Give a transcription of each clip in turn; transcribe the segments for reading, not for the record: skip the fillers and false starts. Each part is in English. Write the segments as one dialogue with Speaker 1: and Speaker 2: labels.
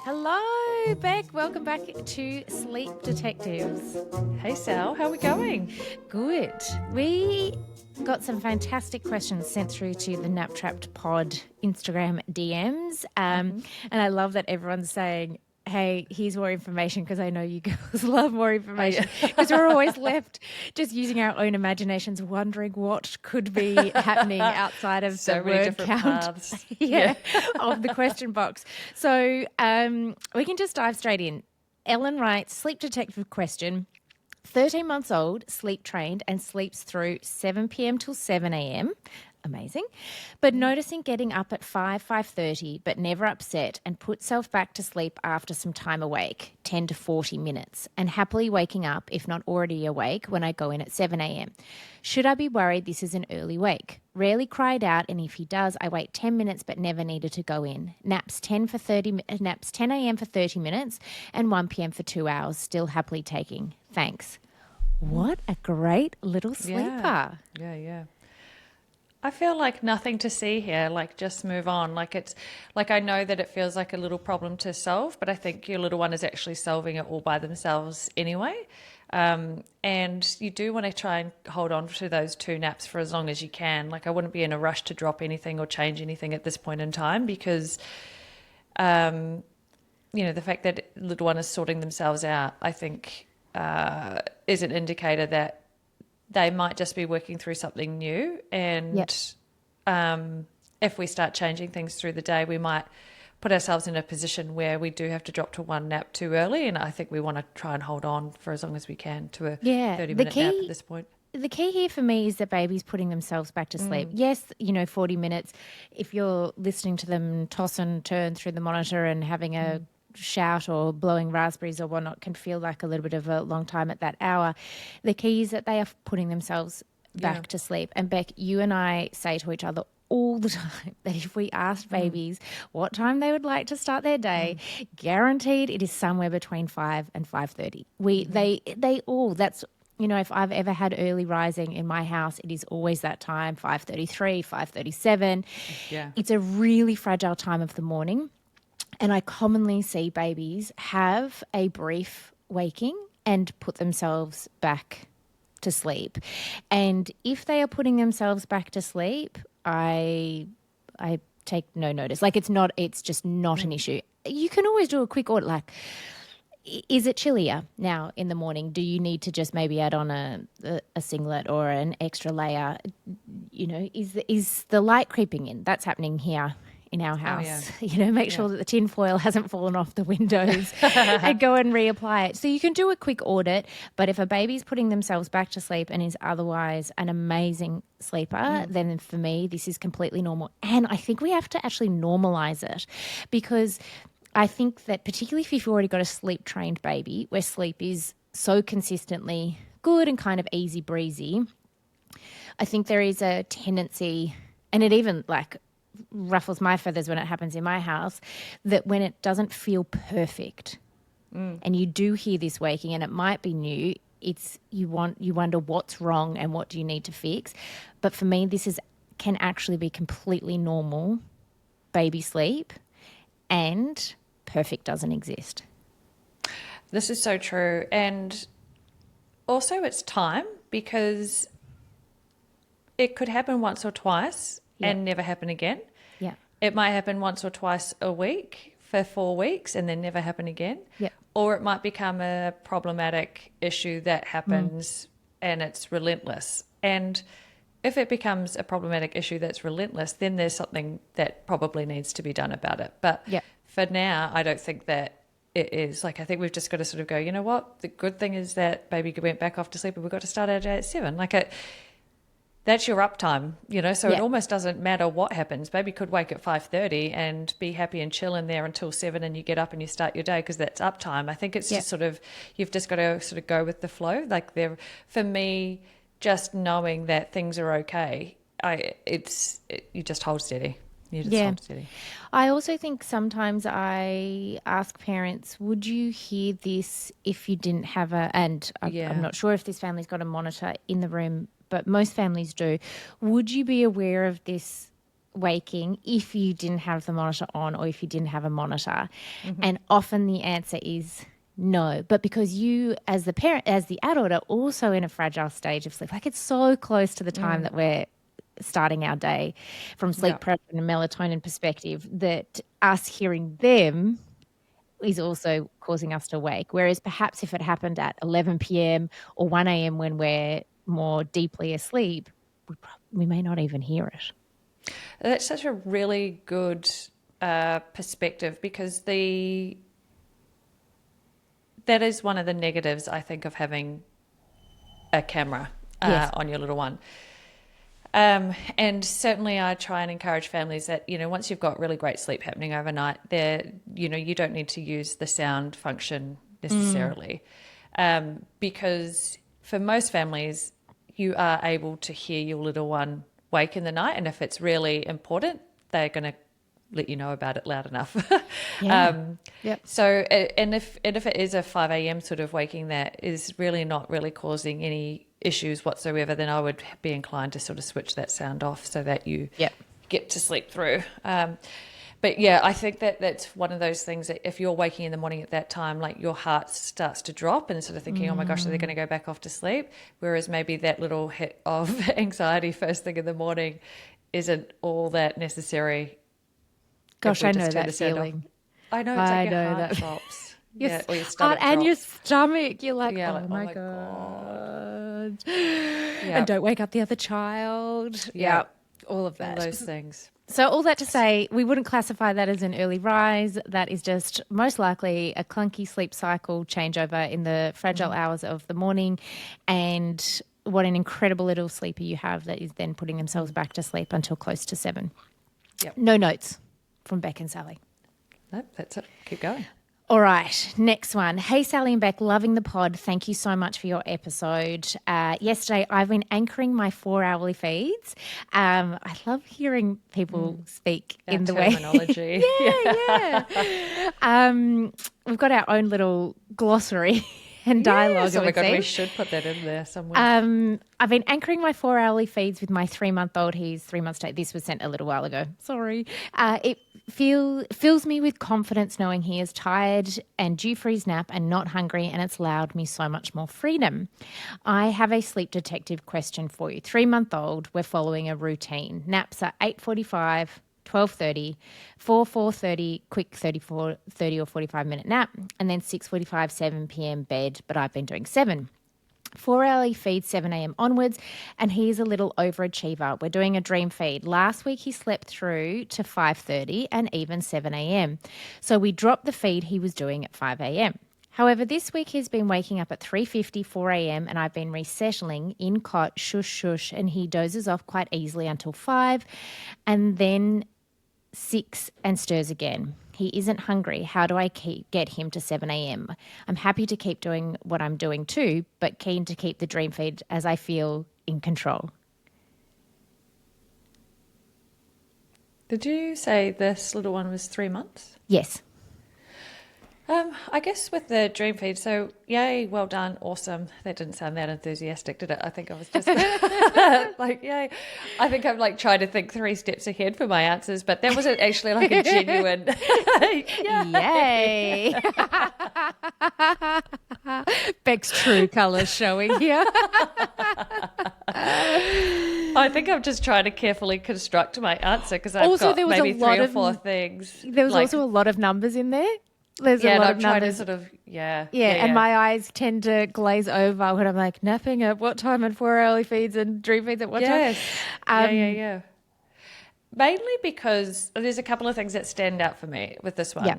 Speaker 1: Hello, Beck. Welcome back to Sleep Detectives.
Speaker 2: Hey Sal, how are we going?
Speaker 1: Good. We got some fantastic questions sent through to the Nap Trapped Pod Instagram DMs. And I love that everyone's saying, hey, here's more information, because I know you girls love more information, because we're always left just using our own imaginations, wondering what could be happening outside of
Speaker 2: So
Speaker 1: the
Speaker 2: many
Speaker 1: word
Speaker 2: different
Speaker 1: count
Speaker 2: paths.
Speaker 1: of the question box. So we can just dive straight in. Ellen writes, sleep detective question. 13 months old, sleep trained, and sleeps through 7 p.m. till 7 a.m. Amazing. But noticing getting up at 5:30, but never upset, and puts self back to sleep after some time awake, 10 to 40 minutes, and happily waking up, if not already awake, when I go in at 7 a.m. Should I be worried this is an early wake? Rarely cried out, and if he does, I wait 10 minutes but never needed to go in. Naps 10 a.m. for 30 minutes and 1 p.m. for 2 hours, still happily taking. Thanks. What a great little sleeper.
Speaker 2: Yeah. I feel like nothing to see here, like just move on. Like it's like I know that it feels like a little problem to solve, but I think your little one is actually solving it all by themselves anyway. And you do want to try and hold on to those 2 naps for as long as you can. Like I wouldn't be in a rush to drop anything or change anything at this point in time, because the fact that little one is sorting themselves out, I think is an indicator that they might just be working through something new. And if we start changing things through the day, we might put ourselves in a position where we do have to drop to 1 nap too early. And I think we want to try and hold on for as long as we can to a 30-minute nap at this point.
Speaker 1: The key here for me is that babies putting themselves back to sleep. Yes, 40 minutes. If you're listening to them toss and turn through the monitor and having a shout or blowing raspberries or whatnot can feel like a little bit of a long time at that hour. The key is that they are putting themselves back to sleep. And Beck, you and I say to each other all the time that if we asked babies what time they would like to start their day, guaranteed it is somewhere between 5 and 5:30. They all, that's, if I've ever had early rising in my house, it is always that time, 5:33, 5:37.
Speaker 2: Yeah.
Speaker 1: It's a really fragile time of the morning. And I commonly see babies have a brief waking and put themselves back to sleep. And if they are putting themselves back to sleep, I take no notice. Like it's just not an issue. You can always do a quick audit, like, is it chillier now in the morning? Do you need to just maybe add on a singlet or an extra layer? Is the light creeping in? That's happening here in our house. Make sure that the tin foil hasn't fallen off the windows and go and reapply it. So you can do a quick audit, but if a baby's putting themselves back to sleep and is otherwise an amazing sleeper, then for me, this is completely normal. And I think we have to actually normalize it, because I think that particularly if you've already got a sleep-trained baby where sleep is so consistently good and kind of easy breezy, I think there is a tendency, and it even ruffles my feathers when it happens in my house, that when it doesn't feel perfect and you do hear this waking and it might be new, you wonder what's wrong and what do you need to fix. But for me, can actually be completely normal baby sleep, and perfect doesn't exist.
Speaker 2: This is so true. And also it's time, because it could happen once or twice and never happen again.
Speaker 1: Yeah.
Speaker 2: It might happen once or twice a week for 4 weeks and then never happen again.
Speaker 1: Yeah.
Speaker 2: Or it might become a problematic issue that happens and it's relentless. And if it becomes a problematic issue that's relentless, then there's something that probably needs to be done about it. But for now, I don't think that it is. I think we've just got to sort of go, you know what? The good thing is that baby went back off to sleep and we've got to start our day at 7. That's your uptime, so it almost doesn't matter what happens. Baby could wake at 5:30 and be happy and chill in there until 7, and you get up and you start your day because that's uptime. I think it's just sort of, you've just got to sort of go with the flow. For me, just knowing that things are okay, you just hold steady. Hold steady.
Speaker 1: I also think sometimes I ask parents, would you hear this if you didn't have I'm not sure if this family's got a monitor in the room, but most families do. Would you be aware of this waking if you didn't have the monitor on or if you didn't have a monitor? And often the answer is no. But because you as the parent, as the adult, are also in a fragile stage of sleep, like it's so close to the time that we're starting our day from sleep prep and a melatonin perspective, that us hearing them is also causing us to wake. Whereas perhaps if it happened at 11 p.m. or 1 a.m. when we're more deeply asleep, we may not even hear it.
Speaker 2: That's such a really good perspective, because that is one of the negatives, I think, of having a camera on your little one. And certainly I try and encourage families that, once you've got really great sleep happening overnight, you don't need to use the sound function necessarily. Because for most families, you are able to hear your little one wake in the night. And if it's really important, they're going to let you know about it loud enough. So, and if it is a 5 a.m. sort of waking that is really not really causing any issues whatsoever, then I would be inclined to sort of switch that sound off so that you get to sleep through. But yeah, I think that's one of those things that if you're waking in the morning at that time, like your heart starts to drop and sort of thinking, oh my gosh, are they going to go back off to sleep? Whereas maybe that little hit of anxiety first thing in the morning isn't all that necessary.
Speaker 1: Gosh, I know that feeling.
Speaker 2: I know, it's like your heart drops.
Speaker 1: Or your stomach drops. And your stomach. You're like, oh my God. And don't wake up the other child. Yeah. All of that.
Speaker 2: All those things.
Speaker 1: So all that to say, we wouldn't classify that as an early rise. That is just most likely a clunky sleep cycle changeover in the fragile hours of the morning. And what an incredible little sleeper you have that is then putting themselves back to sleep until close to 7.
Speaker 2: Yep.
Speaker 1: No notes from Beck and Sally.
Speaker 2: Nope, that's it. Keep going.
Speaker 1: All right, next one. Hey, Sally and Beck, loving the pod. Thank you so much for your episode. Yesterday, I've been anchoring my 4-hourly feeds. I love hearing people speak
Speaker 2: Our
Speaker 1: in the
Speaker 2: terminology.
Speaker 1: way. We've got our own little glossary and dialogue.
Speaker 2: Yes, oh my God, we should put that in there somewhere.
Speaker 1: I've been anchoring my 4-hourly feeds with my 3-month-old. He's 3 months old. This was sent a little while ago. Sorry. It fills me with confidence knowing he is tired and due for his nap and not hungry, and it's allowed me so much more freedom. I have a sleep detective question for you. 3-month-old, we're following a routine. Naps are 8:45, 12:30, 4:30, quick 30 or 45-minute nap, and then 6:45, 7 p.m. bed, but I've been doing 7. 4-hourly feed 7 a.m. onwards, and he's a little overachiever. We're doing a dream feed. Last week he slept through to 5:30 and even 7 a.m. So we dropped the feed he was doing at 5 a.m. However, this week he's been waking up at 3:50, 4 a.m. and I've been resettling in cot, shush, shush, and he dozes off quite easily until 5 and then 6 and stirs again. He isn't hungry. How do I get him to 7 a.m.? I'm happy to keep doing what I'm doing too, but keen to keep the dream feed as I feel in control.
Speaker 2: Did you say this little one was 3 months?
Speaker 1: Yes.
Speaker 2: I guess with the dream feed, so yay, well done, awesome. That didn't sound that enthusiastic, did it? I think I was just like, yay. I think I'm like trying to think 3 steps ahead for my answers, but that wasn't actually like a genuine
Speaker 1: yay. Beck's true colours showing here.
Speaker 2: I think I'm just trying to carefully construct my answer because I've
Speaker 1: also,
Speaker 2: got
Speaker 1: there was
Speaker 2: maybe
Speaker 1: a lot
Speaker 2: 3 or
Speaker 1: of
Speaker 2: 4 things.
Speaker 1: There was also a lot of numbers in there. There's a lot of numbers.
Speaker 2: To sort of, yeah,
Speaker 1: and my eyes tend to glaze over when I'm like napping at what time and 4-hourly feeds and dream feeds at what time.
Speaker 2: Yeah. Mainly because there's a couple of things that stand out for me with this one. Yeah.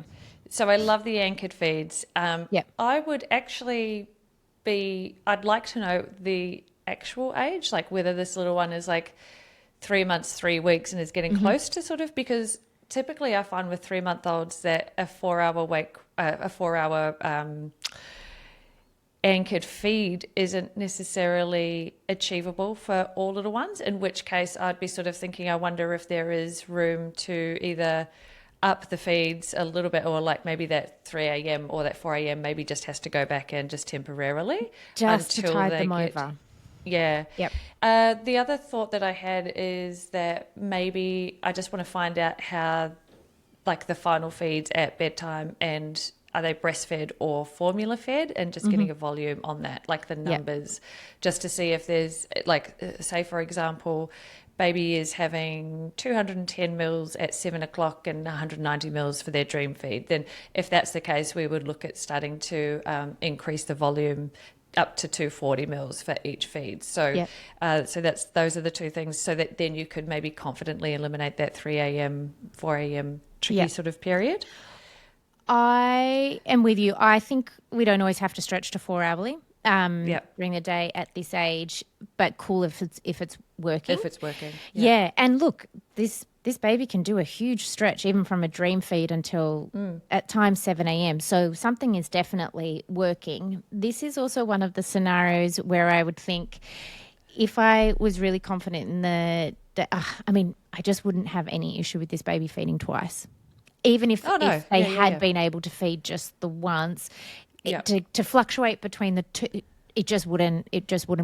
Speaker 2: So I love the anchored feeds. I would actually I'd like to know the actual age, like whether this little one is like 3 months, 3 weeks and is getting close to sort of, because typically I find with 3-month-olds that a 4-hour anchored feed isn't necessarily achievable for all little ones, in which case I'd be sort of thinking, I wonder if there is room to either up the feeds a little bit, or like maybe that 3 a.m. or that 4 a.m. maybe just has to go back in just temporarily.
Speaker 1: Just to tide them over.
Speaker 2: Yeah.
Speaker 1: Yep.
Speaker 2: The other thought that I had is that maybe I just want to find out how, like, the final feeds at bedtime, and are they breastfed or formula fed, and just getting a volume on that, like the
Speaker 1: Yep.
Speaker 2: numbers, just to see if there's, like, say, for example, baby is having 210 mils at 7 o'clock and 190 mils for their dream feed. Then, if that's the case, we would look at starting to increase the volume up to 240 mils for each feed. So,
Speaker 1: Yep.
Speaker 2: those are the two things. So that then you could maybe confidently eliminate that 3 a.m., 4 a.m. tricky
Speaker 1: Yep.
Speaker 2: sort of period.
Speaker 1: I am with you. I think we don't always have to stretch to 4 hourly
Speaker 2: Yep,
Speaker 1: during the day at this age, but cool if it's working.
Speaker 2: if it's working. Yeah.
Speaker 1: Yeah, and look, this baby can do a huge stretch even from a dream feed until at times 7 a.m. So something is definitely working. This is also one of the scenarios where I would think if I was really confident in I mean, I just wouldn't have any issue with this baby feeding twice. Even if,
Speaker 2: Oh no.
Speaker 1: if they
Speaker 2: Yeah, yeah,
Speaker 1: had
Speaker 2: yeah.
Speaker 1: been able to feed just the once,
Speaker 2: Yep.
Speaker 1: to fluctuate between the two, it just wouldn't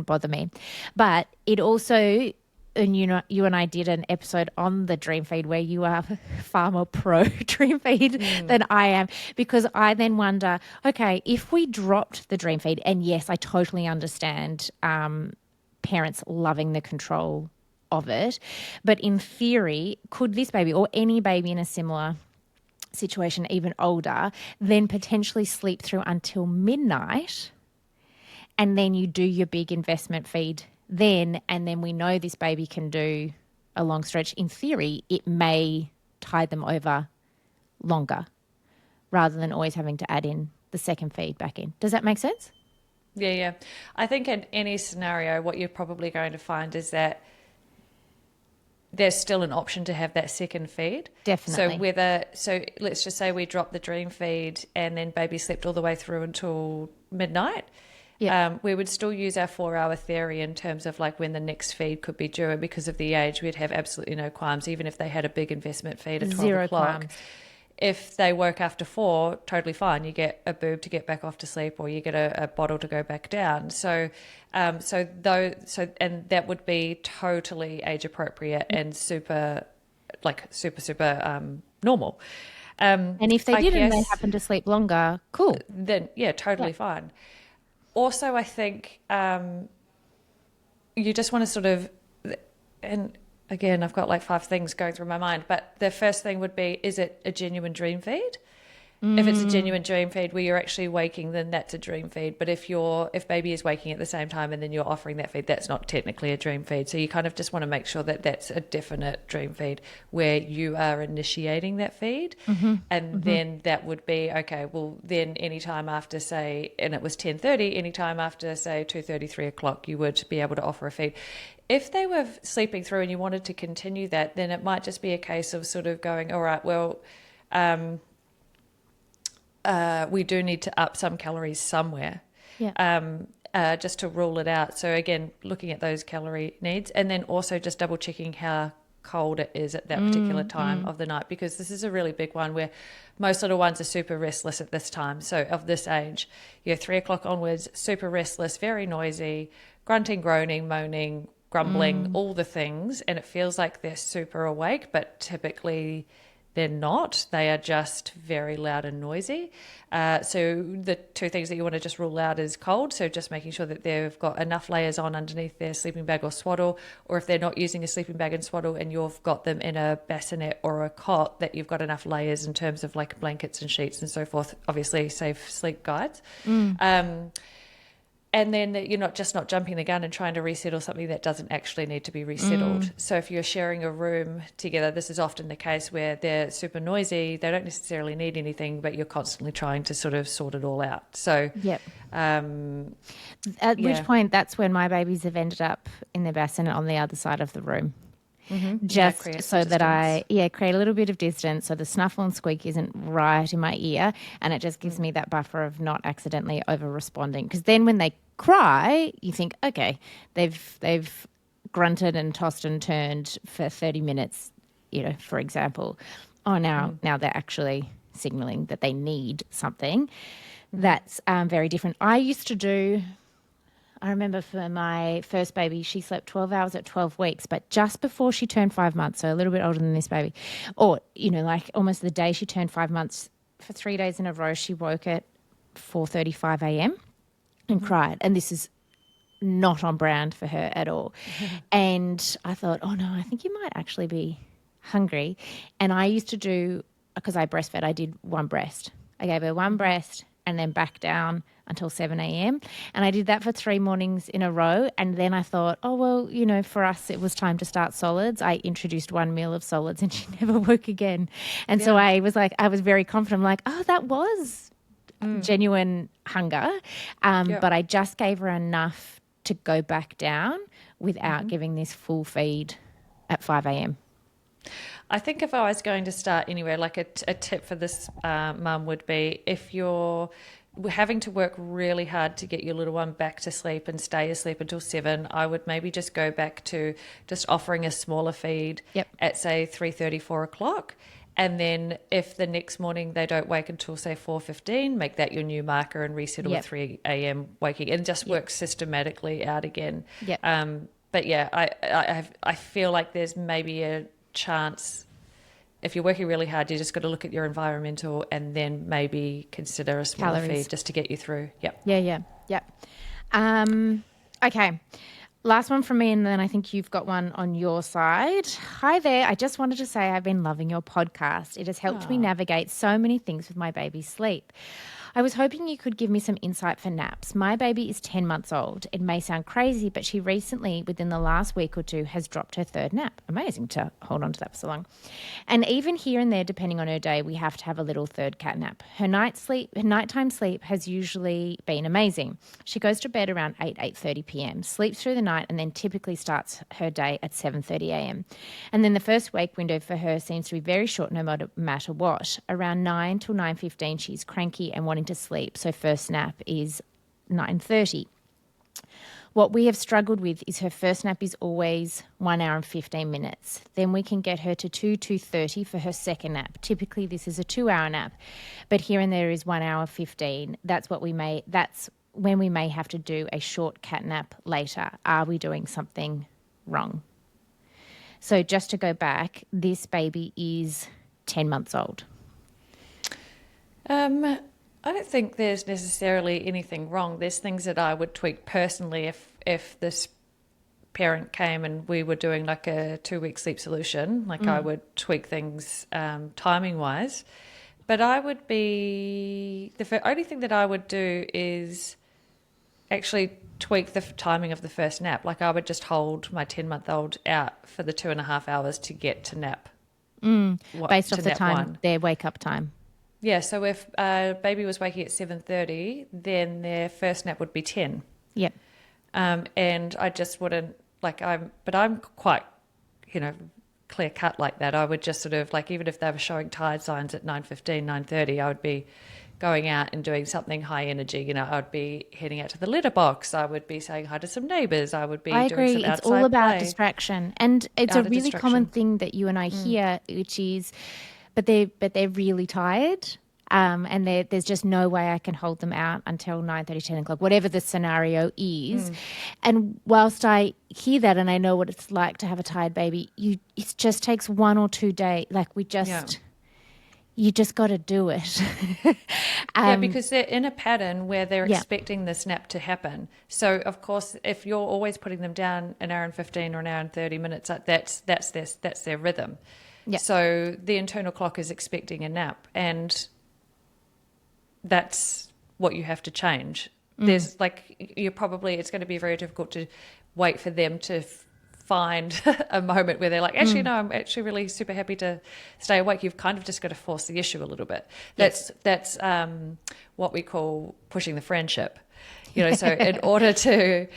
Speaker 1: bother me. But it also, and you and I did an episode on the dream feed where you are far more pro dream feed than I am, because I then wonder, okay, if we dropped the dream feed, and yes, I totally understand parents loving the control of it, but in theory, could this baby or any baby in a similar situation, even older, then potentially sleep through until midnight, and then you do your big investment feed then, and then we know this baby can do a long stretch. In theory, it may tide them over longer rather than always having to add in the second feed back in. Does that make sense?
Speaker 2: Yeah, yeah. I think in any scenario, what you're probably going to find is that there's still an option to have that second feed.
Speaker 1: Definitely.
Speaker 2: So let's just say we drop the dream feed and then baby slept all the way through until midnight.
Speaker 1: Yeah.
Speaker 2: We would still use our 4 hour theory in terms of like when the next feed could be due. And because of the age, we'd have absolutely no qualms, even if they had a big investment feed at 12
Speaker 1: Zero
Speaker 2: o'clock.
Speaker 1: qualms.
Speaker 2: If they woke after 4, totally fine. You get a boob to get back off to sleep, or you get a bottle to go back down. And that would be totally age appropriate and super normal.
Speaker 1: And if they
Speaker 2: I
Speaker 1: did and they
Speaker 2: guess
Speaker 1: happen to sleep longer, cool.
Speaker 2: then yeah, totally
Speaker 1: Yeah.
Speaker 2: fine. Also, I think you just want to sort of, and again, I've got like 5 things going through my mind, but the first thing would be, is it a genuine dream feed? If it's a genuine dream feed where you're actually waking, then that's a dream feed. But if baby is waking at the same time and then you're offering that feed, that's not technically a dream feed. So you kind of just want to make sure that that's a definite dream feed where you are initiating that feed. And then that would be, okay, well, then anytime after, say, and it was 10:30, anytime after, say, 2:30, 3 o'clock, you would be able to offer a feed. If they were sleeping through and you wanted to continue that, then it might just be a case of sort of going, all right, well, we do need to up some calories somewhere,
Speaker 1: Yeah.
Speaker 2: just to rule it out. So again, looking at those calorie needs, and then also just double checking how cold it is at that particular time of the night, because this is a really big one where most little ones are super restless at this time. So of this age, 3 o'clock onwards, super restless, very noisy, grunting, groaning, moaning, grumbling, all the things, and it feels like they're super awake, but typically they're not. They are just very loud and noisy. So the 2 things that you want to just rule out is cold. So just making sure that they've got enough layers on underneath their sleeping bag or swaddle, or if they're not using a sleeping bag and swaddle and you've got them in a bassinet or a cot, that you've got enough layers in terms of like blankets and sheets and so forth. Obviously, safe sleep guides. And then that you're not jumping the gun and trying to resettle something that doesn't actually need to be resettled. So if you're sharing a room together, this is often the case where they're super noisy, they don't necessarily need anything, but you're constantly trying to sort of sort it all out. So
Speaker 1: Yep.
Speaker 2: um,
Speaker 1: At which
Speaker 2: yeah.
Speaker 1: point, that's when my babies have ended up in their bassinet on the other side of the room. Just
Speaker 2: create
Speaker 1: so
Speaker 2: some
Speaker 1: that
Speaker 2: distance.
Speaker 1: create a little bit of distance so the snuffle and squeak isn't right in my ear, and it just gives me that buffer of not accidentally over responding. Because then when they cry, you think, okay, they've grunted and tossed and turned for 30 minutes, for example. Oh, now they're actually signaling that they need something. That's very different. I used to do I remember for my first baby, she slept 12 hours at 12 weeks, but just before she turned 5 months, so a little bit older than this baby, or, like almost the day she turned 5 months, for 3 days in a row, she woke at 4:35 a.m. and cried. And this is not on brand for her at all. And I thought, oh no, I think you might actually be hungry. And I used to do, because I breastfed, I did one breast. I gave her one breast and then back down until 7 a.m. And I did that for 3 mornings in a row. And then I thought, oh, well, for us, it was time to start solids. I introduced one meal of solids and she never woke again. And so I was very confident. I'm like, oh, that was genuine hunger. But I just gave her enough to go back down without giving this full feed at 5 a.m.
Speaker 2: I think if I was going to start anywhere, like a tip for this mum would be, if you're having to work really hard to get your little one back to sleep and stay asleep until 7, I would maybe just go back to just offering a smaller feed at, say, 3:30, 4 o'clock. And then if the next morning they don't wake until, say, 4:15, make that your new marker and reset with 3 a.m. waking, and just work systematically out again. But yeah, I feel like there's maybe a chance, if you're working really hard, you just got to look at your environmental and then maybe consider a smaller feed just to get you through.
Speaker 1: Okay. Last one from me, and then I think you've got one on your side. Hi there. I just wanted to say I've been loving your podcast. It has helped me navigate so many things with my baby's sleep. I was hoping you could give me some insight for naps. My baby is 10 months old. It may sound crazy, but she recently, within the last week or two, has dropped her third nap. Amazing to hold on to that for so long. And even here and there, depending on her day, we have to have a little third cat nap. Her nighttime sleep has usually been amazing. She goes to bed around 8:30 p.m., sleeps through the night, and then typically starts her day at 7:30 a.m. And then the first wake window for her seems to be very short no matter what. Around 9 till 9:15, she's cranky and wanting to sleep, so first nap is 9:30. What we have struggled with is her first nap is always 1 hour and 15 minutes. Then we can get her to 2:30 for her second nap. Typically this is a 2-hour nap, but here and there is 1 hour 15. That's when we may have to do a short cat nap later. Are we doing something wrong? So just to go back, this baby is 10 months old.
Speaker 2: I don't think there's necessarily anything wrong. There's things that I would tweak personally if this parent came and we were doing like a 2-week sleep solution. Like I would tweak things timing wise. But I would be the only thing that I would do is actually tweak the timing of the first nap. Like I would just hold my 10-month-old out for the 2.5 hours to get to nap.
Speaker 1: Based off the time,
Speaker 2: one.
Speaker 1: their wake up time.
Speaker 2: Yeah, so if a baby was waking at 7:30, then their first nap would be 10.
Speaker 1: Yep.
Speaker 2: And I just wouldn't, but I'm quite, clear cut like that. I would just sort of, even if they were showing tired signs at 9:15, 9:30, I would be going out and doing something high energy. I would be heading out to the litter box. I would be saying hi to some neighbours. I would be doing some outside play.
Speaker 1: It's all about distraction. And it's a really common thing that you and I hear, which is, but they're really tired. And there's just no way I can hold them out until 9:30, 10 o'clock, whatever the scenario is. And whilst I hear that and I know what it's like to have a tired baby, it just takes 1 or 2 days. You just got to do it.
Speaker 2: Because they're in a pattern where they're expecting this nap to happen. So, of course, if you're always putting them down an hour and 15 or an hour and 30 minutes, that's their rhythm. Yeah. So the internal clock is expecting a nap, and that's what you have to change. There's it's going to be very difficult to wait for them to find a moment where they're like, actually, no, I'm actually really super happy to stay awake. You've kind of just got to force the issue a little bit. That's what we call pushing the friendship. So in order to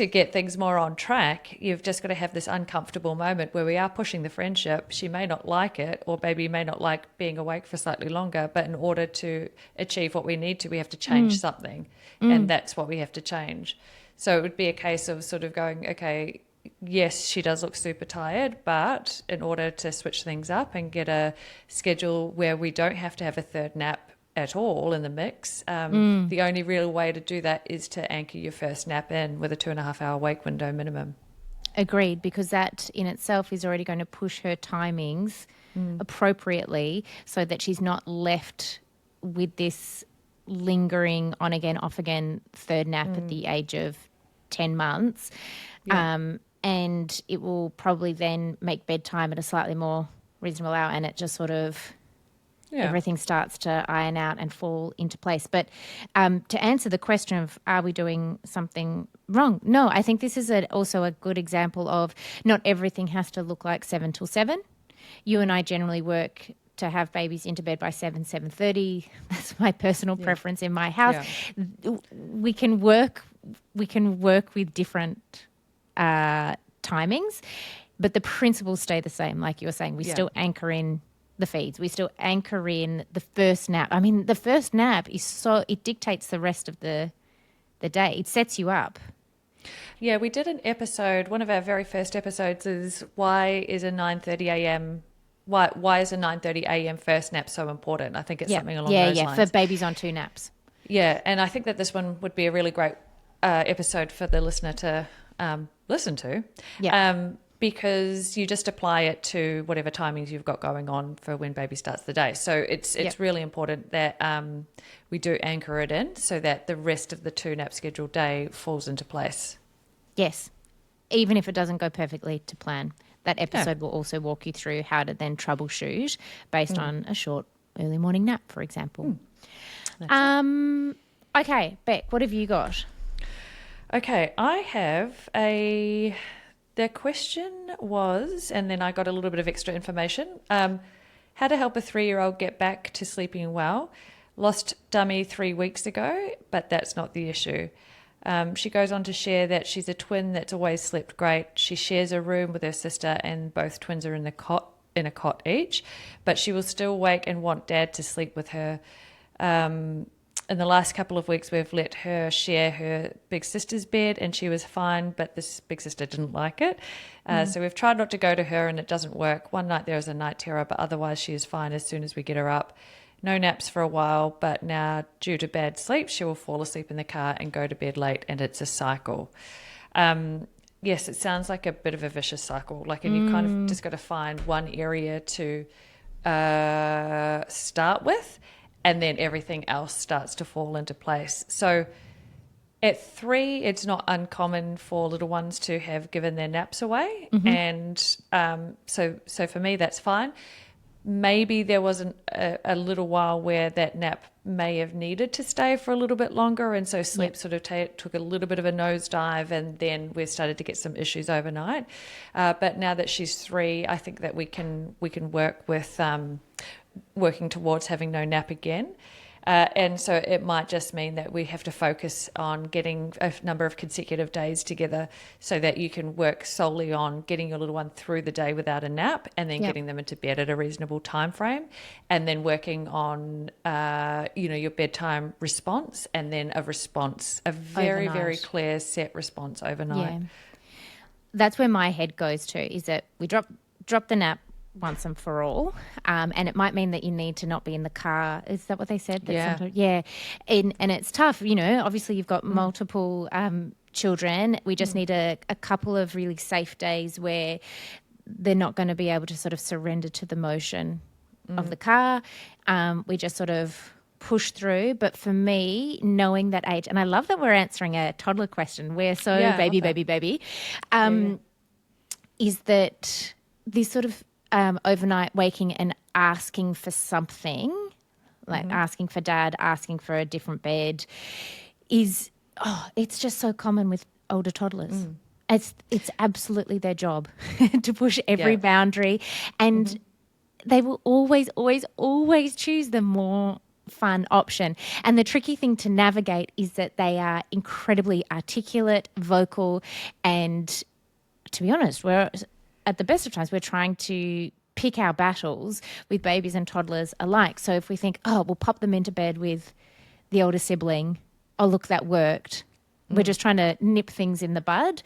Speaker 2: get things more on track, you've just got to have this uncomfortable moment where we are pushing the friendship. She may not like it, or baby may not like being awake for slightly longer, but in order to achieve what we need to, we have to change something, and that's what we have to change. So it would be a case of sort of going, okay, yes, she does look super tired, but in order to switch things up and get a schedule where we don't have to have a third nap at all in the mix. The only real way to do that is to anchor your first nap in with a 2.5 hour wake window minimum.
Speaker 1: Agreed, because that in itself is already going to push her timings appropriately so that she's not left with this lingering on again, off again third nap at the age of 10 months.
Speaker 2: Yeah.
Speaker 1: And it will probably then make bedtime at a slightly more reasonable hour, and it just sort of everything starts to iron out and fall into place. But to answer the question of are we doing something wrong? No, I think this is also a good example of not everything has to look like 7 till 7. You and I generally work to have babies into bed by 7:30. That's my personal preference in my house.
Speaker 2: Yeah.
Speaker 1: We can work with different timings, but the principles stay the same. Like you were saying, we still anchor in the feeds. We still anchor in the first nap. I mean, the first nap it dictates the rest of the day. It sets you up.
Speaker 2: Yeah, we did an episode. One of our very first episodes is why is a 9:30 a.m. Why is a 9:30 a.m. first nap so important? I think it's something along those lines.
Speaker 1: For babies on 2 naps.
Speaker 2: Yeah, and I think that this one would be a really great episode for the listener to listen to.
Speaker 1: Yeah.
Speaker 2: Because you just apply it to whatever timings you've got going on for when baby starts the day. So it's really important that we do anchor it in so that the rest of the 2 nap scheduled day falls into place.
Speaker 1: Yes, even if it doesn't go perfectly to plan. That episode will also walk you through how to then troubleshoot based on a short early morning nap, for example. Okay, Beck, what have you got?
Speaker 2: Okay, I have the question was, and then I got a little bit of extra information, how to help a 3-year-old get back to sleeping well. Lost dummy 3 weeks ago, but that's not the issue. She goes on to share that she's a twin that's always slept great. She shares a room with her sister and both twins are in a cot each, but she will still wake and want dad to sleep with her. In the last couple of weeks, we've let her share her big sister's bed and she was fine, but this big sister didn't like it. So we've tried not to go to her and it doesn't work. One night there was a night terror, but otherwise she is fine as soon as we get her up. No naps for a while, but now due to bad sleep, she will fall asleep in the car and go to bed late, and it's a cycle. Yes, it sounds like a bit of a vicious cycle. And you kind of just got to find one area to start with, and then everything else starts to fall into place. So at 3, it's not uncommon for little ones to have given their naps away. And so for me, that's fine. Maybe there was a little while where that nap may have needed to stay for a little bit longer, and so sleep sort of took a little bit of a nosedive, and then we started to get some issues overnight. But now that she's 3, I think that we can work with working towards having no nap again. And so it might just mean that we have to focus on getting a number of consecutive days together so that you can work solely on getting your little one through the day without a nap and then getting them into bed at a reasonable time frame, and then working on your bedtime response, and then a very,
Speaker 1: overnight.
Speaker 2: very clear set response overnight.
Speaker 1: Yeah. That's where my head goes to, is that we drop the nap once and for all, and it might mean that you need to not be in the car. Is that what they said? That and it's tough, obviously you've got multiple children. We just need a couple of really safe days where they're not going to be able to sort of surrender to the motion of the car. We just sort of push through. But for me, knowing that age, and I love that we're answering a toddler question, we're so baby, is that this sort of overnight waking and asking for something, like asking for dad, asking for a different bed, it's just so common with older toddlers. It's absolutely their job to push every boundary, and they will always, always, always choose the more fun option. And the tricky thing to navigate is that they are incredibly articulate, vocal, and to be honest, at the best of times, we're trying to pick our battles with babies and toddlers alike. So if we think, we'll pop them into bed with the older sibling, look, that worked. We're just trying to nip things in the bud.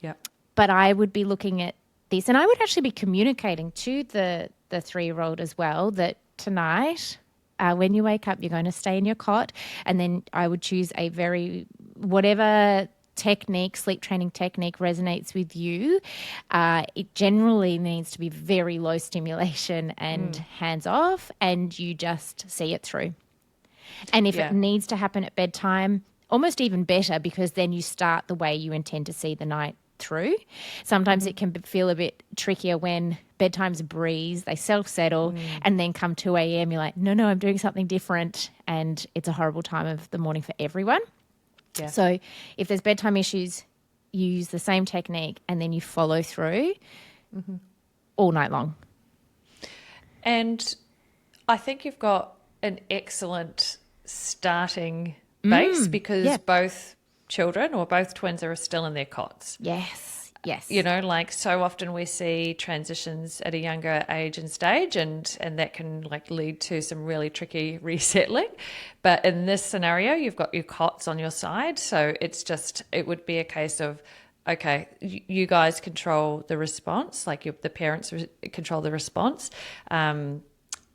Speaker 2: Yeah.
Speaker 1: But I would be looking at this, and I would actually be communicating to the 3-year-old as well that tonight when you wake up, you're going to stay in your cot, and then I would choose whatever sleep training technique resonates with you. It generally needs to be very low stimulation and hands off, and you just see it through. And if it needs to happen at bedtime, almost even better, because then you start the way you intend to see the night through. Sometimes it can feel a bit trickier when bedtime's a breeze, they self-settle, and then come 2 a.m. you're like, no, I'm doing something different, and it's a horrible time of the morning for everyone. Yeah. So if there's bedtime issues, you use the same technique and then you follow through all night long.
Speaker 2: And I think you've got an excellent starting base because both children or both twins are still in their cots.
Speaker 1: Yes.
Speaker 2: You know, like so often we see transitions at a younger age and stage, and that can like lead to some really tricky resettling. But in this scenario, you've got your cots on your side. So it would be a case of, okay, you guys control the response, like the parents control the response.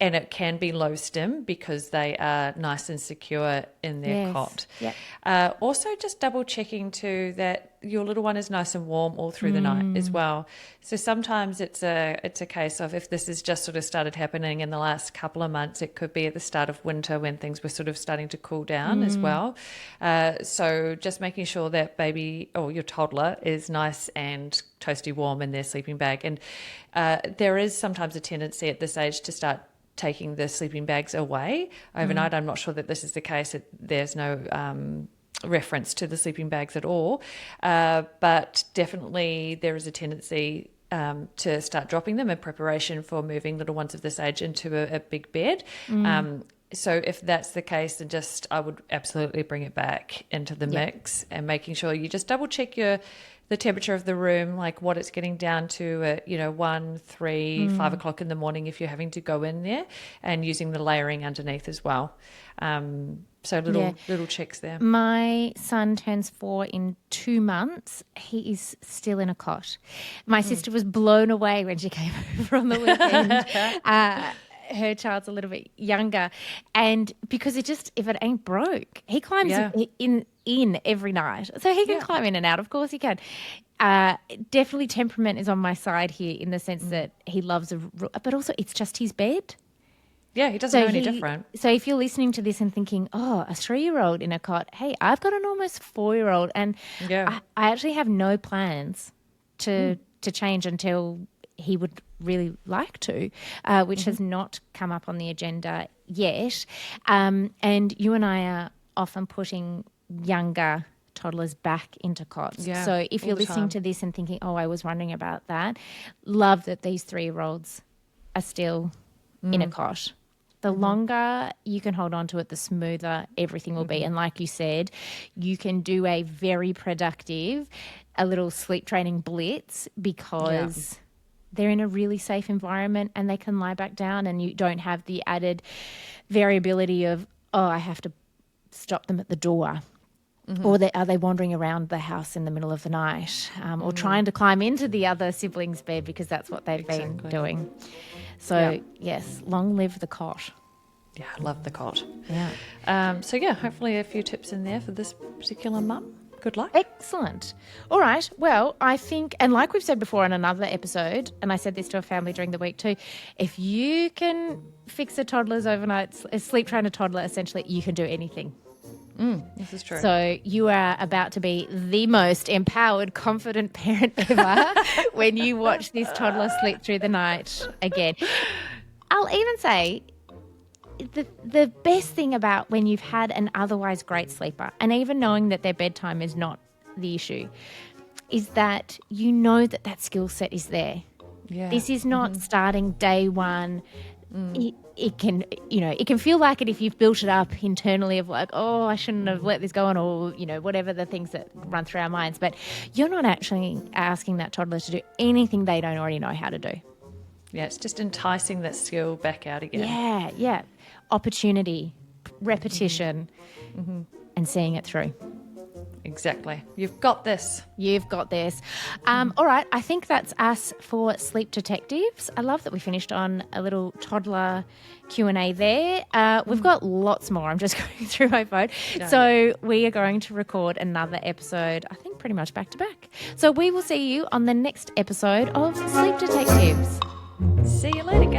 Speaker 2: And it can be low stim because they are nice and secure in their cot. Yep. Also, just double checking too that your little one is nice and warm all through the night as well. So sometimes it's a case of, if this has just sort of started happening in the last couple of months, it could be at the start of winter when things were sort of starting to cool down as well. So just making sure that baby or your toddler is nice and toasty warm in their sleeping bag. And there is sometimes a tendency at this age to start taking the sleeping bags away overnight. I'm not sure that this is the case. There's no reference to the sleeping bags at all. But definitely there is a tendency to start dropping them in preparation for moving little ones of this age into a big bed. So if that's the case, then I would absolutely bring it back into the mix, and making sure you just double check the temperature of the room, like what it's getting down to at 1, 3, 5 o'clock in the morning if you're having to go in there, and using the layering underneath as well. So little checks there.
Speaker 1: My son turns 4 in 2 months. He is still in a cot. My sister was blown away when she came over on the weekend. Her child's a little bit younger, and because if it ain't broke, he climbs in every night, so he can climb in and out. Of course he can. Definitely temperament is on my side here, in the sense that he loves but also it's just his bed.
Speaker 2: Yeah, he doesn't know any different.
Speaker 1: So if you're listening to this and thinking, oh, a 3-year-old in a cot, hey, I've got an almost 4-year-old, and I actually have no plans to change until he would really like to, which has not come up on the agenda yet. And you and I are often putting younger toddlers back into cots. Yeah, so if you're listening to this and thinking, oh, I was wondering about that, love that these 3-year-olds are still in a cot. The longer you can hold on to it, the smoother everything will be. And like you said, you can do a very productive, a little sleep training blitz, because they're in a really safe environment and they can lie back down, and you don't have the added variability of, oh, I have to stop them at the door. Or are they wandering around the house in the middle of the night, or trying to climb into the other sibling's bed because that's what they've been doing. So, yes, long live the cot.
Speaker 2: Yeah, I love the cot.
Speaker 1: Yeah.
Speaker 2: So, hopefully a few tips in there for this particular mum. Good luck.
Speaker 1: Excellent. All right. Well, I think, and like we've said before on another episode, and I said this to a family during the week too, if you can fix a toddler's overnight sleep, train a toddler, essentially, you can do anything.
Speaker 2: This is true.
Speaker 1: So you are about to be the most empowered, confident parent ever when you watch this toddler sleep through the night again. I'll even say the best thing about when you've had an otherwise great sleeper, and even knowing that their bedtime is not the issue, is that you know that skill set is there. Yeah. This is not starting day one. It can feel like it if you've built it up internally of like, oh, I shouldn't have let this go on, or, whatever the things that run through our minds. But you're not actually asking that toddler to do anything they don't already know how to do.
Speaker 2: Yeah, it's just enticing that skill back out again.
Speaker 1: Yeah. Opportunity, repetition, and seeing it through.
Speaker 2: Exactly. You've got this.
Speaker 1: You've got this. All right, I think that's us for Sleep Detectives. I love that we finished on a little toddler Q&A there. We've got lots more. I'm just going through my phone. So we are going to record another episode, I think pretty much back to back. So we will see you on the next episode of Sleep Detectives.
Speaker 2: See you later,